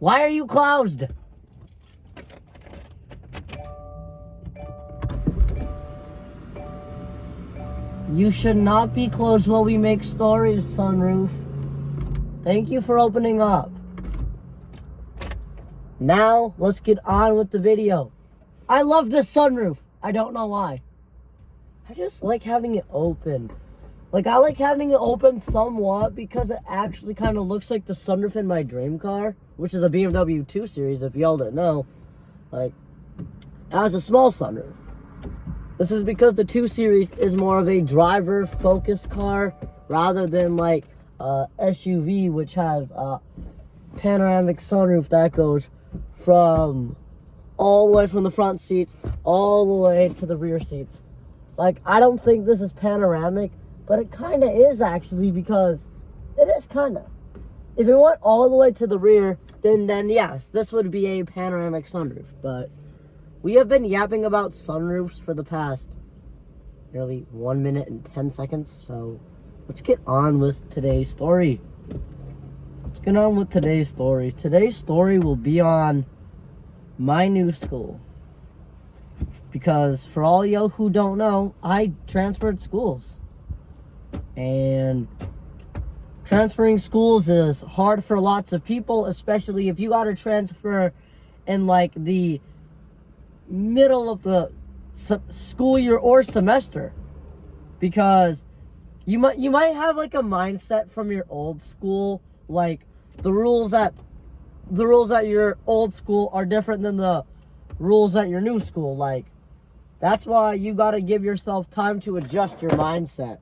Why are you closed? You should not be closed while we make stories, sunroof. Thank you for opening up. Now, let's get on with the video. I love this sunroof. I don't know why. I just like having it open. Like, I like having it open somewhat because it actually kind of looks like the sunroof in my dream car, which is a BMW 2 Series, if y'all didn't know. Like, it has a small sunroof. This is because the 2 Series is more of a driver-focused car rather than, like, SUV, which has a panoramic sunroof that goes from all the way from the front seats all the way to the rear seats. Like, I don't think this is panoramic, but it kind of is actually, because it is kind of. If it went all the way to the rear, then yes, this would be a panoramic sunroof. But we have been yapping about sunroofs for the past nearly 1 minute and 10 seconds. So let's get on with today's story. Today's story will be on my new school. Because for all y'all who don't know, I transferred schools. And transferring schools is hard for lots of people, especially if you got to transfer in like the middle of the school year or semester. Because you might have like a mindset from your old school, like the rules at your old school are different than the rules at your new school. Like, that's why you got to give yourself time to adjust your mindset.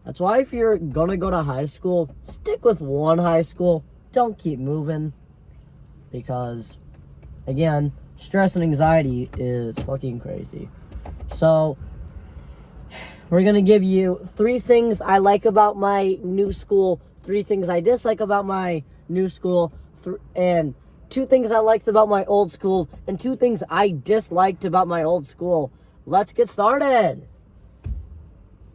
That's why if you're going to go to high school, stick with one high school. Don't keep moving. Because, again, stress and anxiety is fucking crazy. So, we're going to give you 3 things I like about my new school, 3 things I dislike about my new school, and 2 things I liked about my old school, and 2 things I disliked about my old school. Let's get started.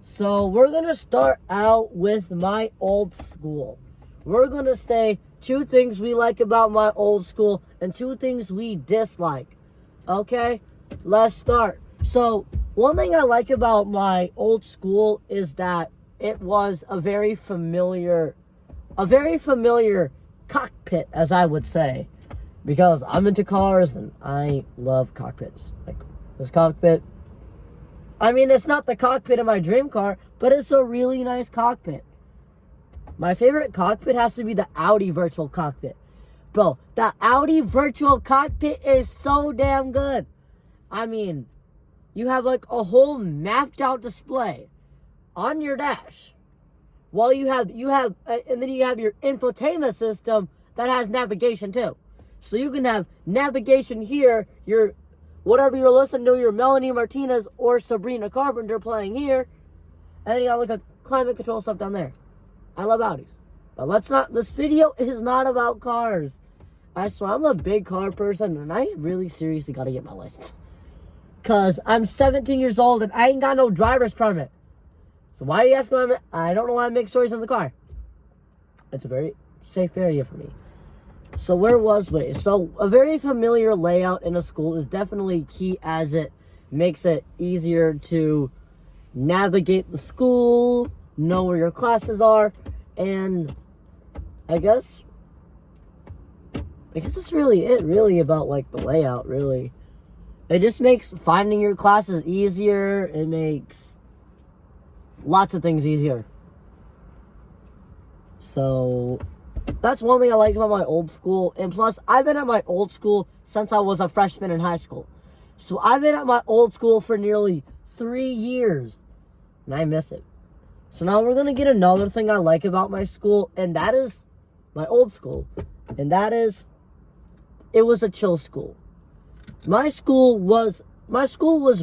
So we're going to start out with my old school. We're going to say 2 things we like about my old school and 2 things we dislike. Okay, let's start. So one thing I like about my old school is that it was a very familiar cockpit, as I would say. Because I'm into cars and I love cockpits. Like, this cockpit, I mean, it's not the cockpit of my dream car, but it's a really nice cockpit. My favorite cockpit has to be the Audi virtual cockpit. Bro, the Audi virtual cockpit is so damn good. I mean, you have like a whole mapped out display on your dash. While you have, and then you have your infotainment system that has navigation too. So you can have navigation here, your whatever you're listening to, your Melanie Martinez or Sabrina Carpenter playing here, and then you got like a climate control stuff down there. I love Audis. But this video is not about cars. I swear, I'm a big car person, and I really seriously gotta get my license. Cause I'm 17 years old and I ain't got no driver's permit. So why are you asking? I don't know why I make stories in the car. It's a very safe area for me. So where was we? So a very familiar layout in a school is definitely key, as it makes it easier to navigate the school, know where your classes are, and I guess that's really it, really, about like the layout, really. It just makes finding your classes easier. It makes lots of things easier. So that's one thing I liked about my old school. And plus, I've been at my old school since I was a freshman in high school. So I've been at my old school for nearly 3 years. And I miss it. So now we're going to get another thing I like about my school. And that is my old school. And that is, it was a chill school. My school was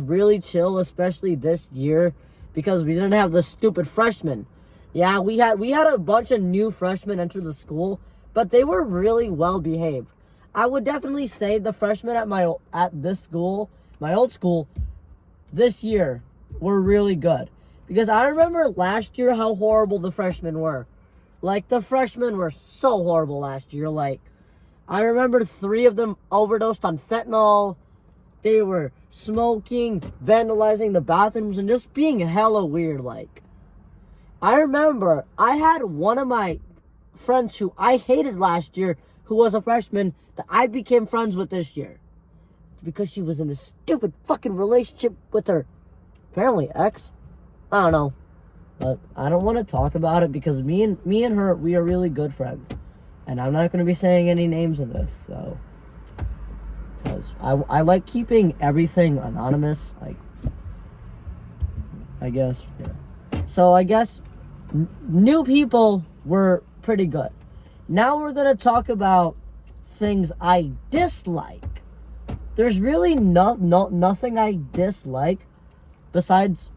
really chill, especially this year, because we didn't have the stupid freshmen. Yeah, we had a bunch of new freshmen enter the school, but they were really well behaved. I would definitely say the freshmen at this school, my old school, this year were really good. Because I remember last year how horrible the freshmen were. Like, the freshmen were so horrible last year. Like, I remember 3 of them overdosed on fentanyl. They were smoking, vandalizing the bathrooms, and just being hella weird. Like, I remember I had one of my friends who I hated last year, who was a freshman, that I became friends with this year. Because she was in a stupid fucking relationship with her, apparently, ex. I don't know. But I don't want to talk about it because me and her, we are really good friends. And I'm not going to be saying any names in this, so. Because I like keeping everything anonymous, like, I guess, yeah. So I guess new people were pretty good. Now we're going to talk about things I dislike. There's really nothing I dislike besides,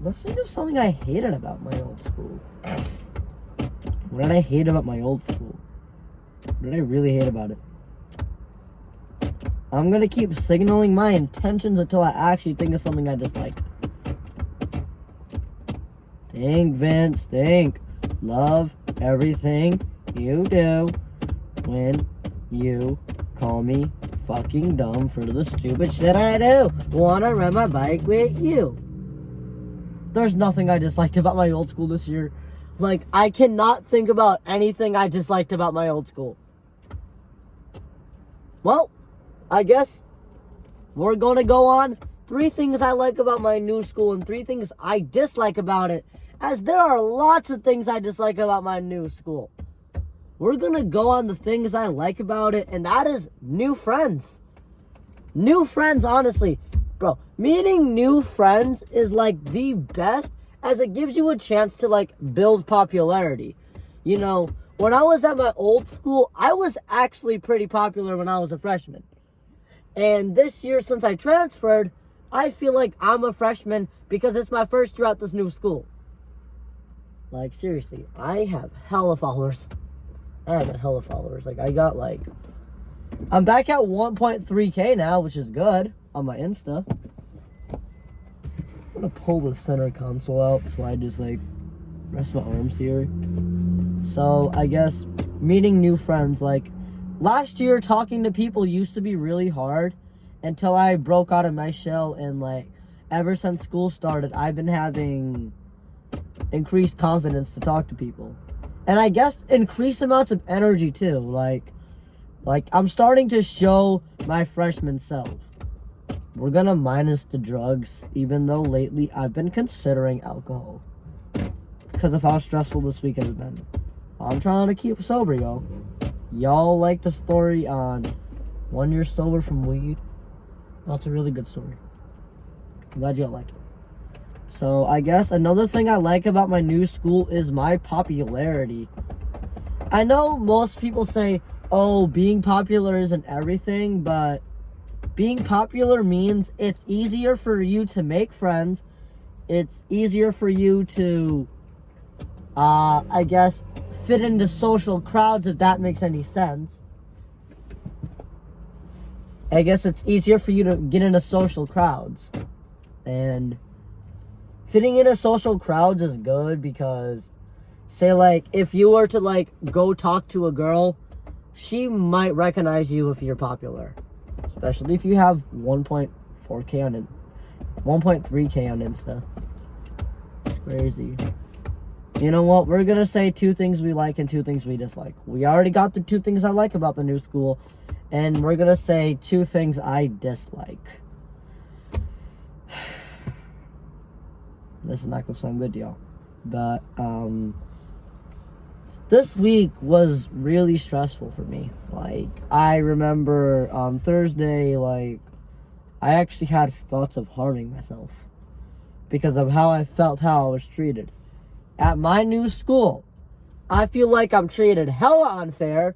let's think of something I hated about my old school. What did I hate about my old school? What did I really hate about it? I'm gonna keep signaling my intentions until I actually think of something I dislike. Think, Vince, think. Love everything you do when you call me fucking dumb for the stupid shit I do. Wanna ride my bike with you. There's nothing I disliked about my old school this year. Like, I cannot think about anything I disliked about my old school. Well, I guess we're gonna go on 3 things I like about my new school and 3 things I dislike about it, as there are lots of things I dislike about my new school. We're gonna go on the things I like about it, and that is new friends. New friends, honestly. Bro, meeting new friends is like the best, as it gives you a chance to like build popularity. You know, when I was at my old school, I was actually pretty popular when I was a freshman. And this year, since I transferred, I feel like I'm a freshman because it's my first year at this new school. Like, seriously, I have hella followers. Like, I'm back at 1.3K now, which is good on my Insta. I'm gonna pull the center console out so I just, like, rest my arms here. So, I guess meeting new friends, like, last year talking to people used to be really hard until I broke out of my shell, and, like, ever since school started, I've been having increased confidence to talk to people. And I guess increased amounts of energy too. Like I'm starting to show my freshman self. We're gonna minus the drugs, even though lately I've been considering alcohol because of how stressful this week has been. I'm trying to keep sober, y'all. Y'all like the story on 1 year sober from weed? That's a really good story. I'm glad y'all like it. So I guess another thing I like about my new school is my popularity. I know most people say, oh, being popular isn't everything, but being popular means it's easier for you to make friends. It's easier for you to, I guess, fit into social crowds, if that makes any sense. I guess it's easier for you to get into social crowds. And fitting into social crowds is good because, say, like, if you were to, like, go talk to a girl, she might recognize you if you're popular. Especially if you have 1.4K on it, 1.3K on Insta. It's crazy. You know what? We're going to say 2 things we like and 2 things we dislike. We already got the 2 things I like about the new school. And we're going to say 2 things I dislike. This is not gonna sound good to y'all, but this week was really stressful for me. Like, I remember on Thursday, like, I actually had thoughts of harming myself because of how I felt, how I was treated at my new school. I feel like I'm treated hella unfair.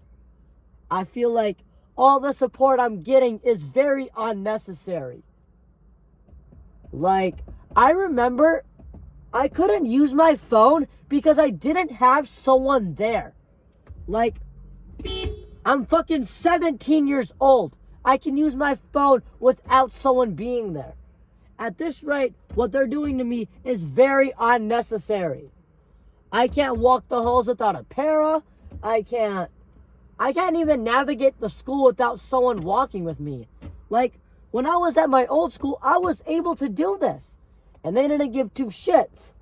I feel like all the support I'm getting is very unnecessary. Like, I remember I couldn't use my phone because I didn't have someone there. Like, I'm fucking 17 years old. I can use my phone without someone being there. At this rate, what they're doing to me is very unnecessary. I can't walk the halls without a para. I can't I can't even navigate the school without someone walking with me. Like, when I was at my old school, I was able to do this. And they didn't give two shits.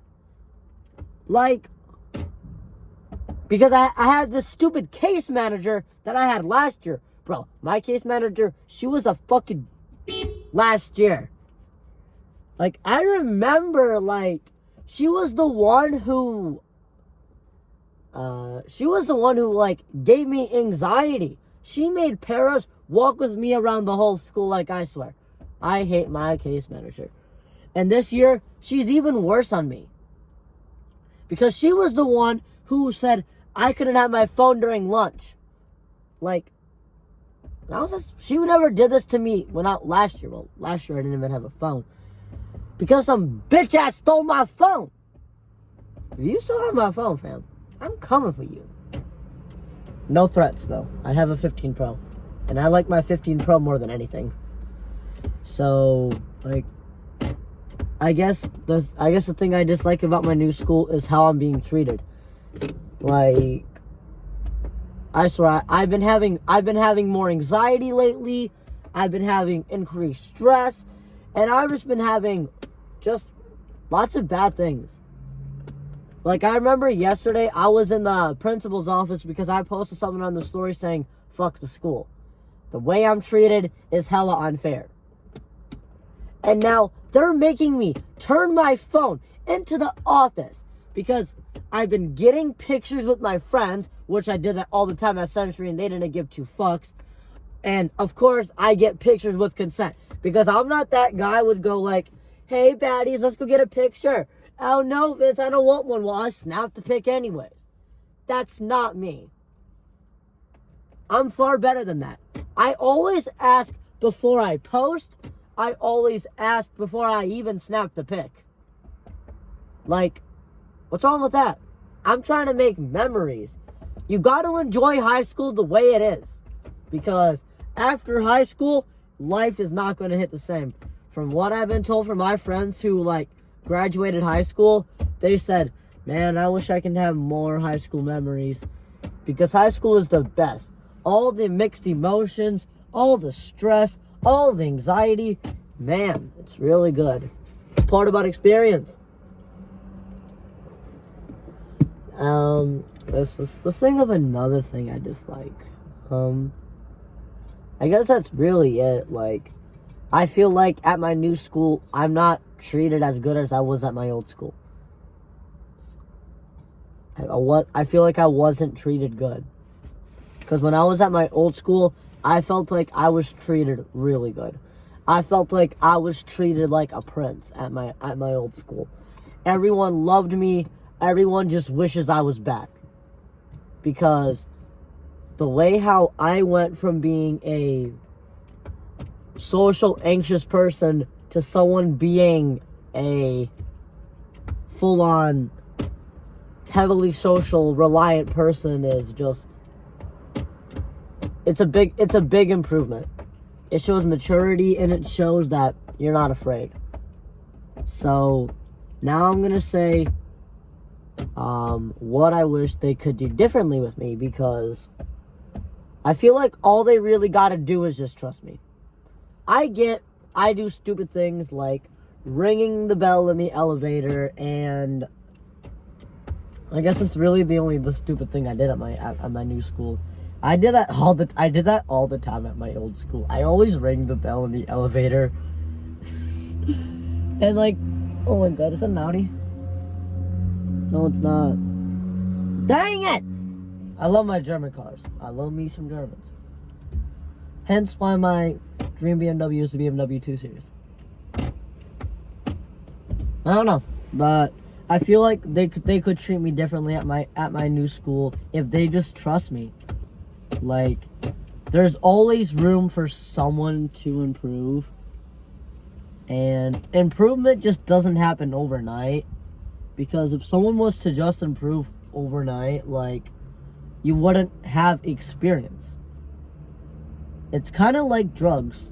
Like, because I had this stupid case manager that I had last year. Bro, my case manager, she was a fucking last year. Like, I remember, like, she was the one who, like, gave me anxiety. She made Paris walk with me around the whole school, like, I swear. I hate my case manager. And this year, she's even worse on me. Because she was the one who said I couldn't have my phone during lunch. Like, she never did this to me last year. Well, last year I didn't even have a phone. Because some bitch ass stole my phone. If you still have my phone, fam, I'm coming for you. No threats, though. I have a 15 Pro. And I like my 15 Pro more than anything. So, like, I guess the thing I dislike about my new school is how I'm being treated. Like, I swear, I've been having more anxiety lately. I've been having increased stress. And I've just been having just lots of bad things. Like, I remember yesterday, I was in the principal's office because I posted something on the story saying, fuck the school. The way I'm treated is hella unfair. And now, they're making me turn my phone into the office because I've been getting pictures with my friends, which I did that all the time at Century and they didn't give two fucks. And, of course, I get pictures with consent. Because I'm not that guy who would go like, hey, baddies, let's go get a picture. Oh, no, Vince, I don't want one. Well, I snapped the pic anyways. That's not me. I'm far better than that. I always ask before I post. I always ask before I even snap the pic. Like, what's wrong with that? I'm trying to make memories. You got to enjoy high school the way it is. Because after high school, life is not going to hit the same. From what I've been told from my friends who, like, graduated high school, they said, man, I wish I can have more high school memories. Because high school is the best. All the mixed emotions, all the stress, all the anxiety. Man, it's really good. It's part about experience. Let's think of another thing I dislike. I guess that's really it. Like, I feel like at my new school, I'm not treated as good as I was at my old school. I feel like I wasn't treated good. Because when I was at my old school, I felt like I was treated really good. I felt like I was treated like a prince at my old school. Everyone loved me. Everyone just wishes I was back. Because the way how I went from being a social anxious person to someone being a full-on heavily social reliant person is just, it's a big improvement. It shows maturity and it shows that you're not afraid. So now I'm gonna say what I wish they could do differently with me, because I feel like all they really gotta do is just trust me. I do stupid things like ringing the bell in the elevator, and I guess it's really the stupid thing I did at my new school. I did that all the time at my old school. I always ring the bell in the elevator. And like, oh my god, is that an Audi? No, it's not. Dang it! I love my German cars. I love me some Germans. Hence why my dream BMW is the BMW 2 Series. I don't know, but I feel like they could treat me differently at my new school if they just trust me. Like, there's always room for someone to improve, and improvement just doesn't happen overnight. Because if someone was to just improve overnight, like, you wouldn't have experience. It's kind of like drugs.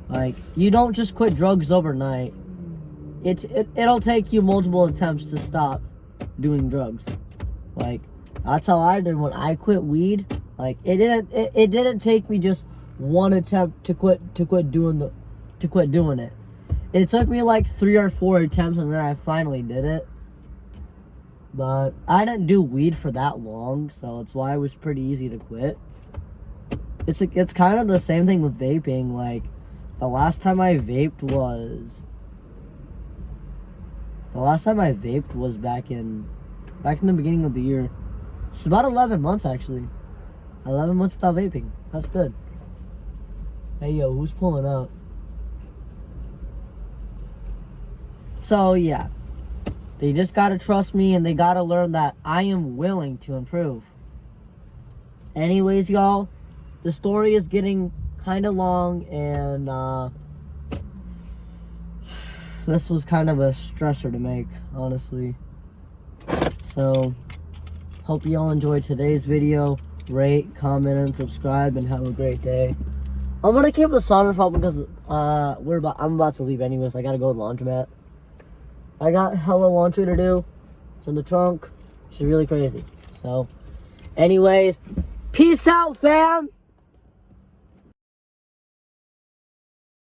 Like, you don't just quit drugs overnight. It'll take you multiple attempts to stop doing drugs. Like, that's how I did when I quit weed. Like it didn't take me just one attempt to quit doing it. It took me like 3 or 4 attempts, and then I finally did it. But I didn't do weed for that long, so it's why it was pretty easy to quit. It's kind of the same thing with vaping. Like, the last time I vaped was back in the beginning of the year. It's about 11 months actually. 11 months without vaping. That's good. Hey yo, who's pulling out? So yeah, they just gotta trust me, and they gotta learn that I am willing to improve. Anyways, y'all, the story is getting kind of long, and this was kind of a stressor to make, honestly. So, hope y'all enjoyed today's video. Rate, comment, and subscribe, and have a great day. I'm gonna keep the song off because I'm about to leave anyways. I gotta go to the laundromat. I got hella laundry to do. It's in the trunk. It's really crazy. So, anyways, peace out, fam.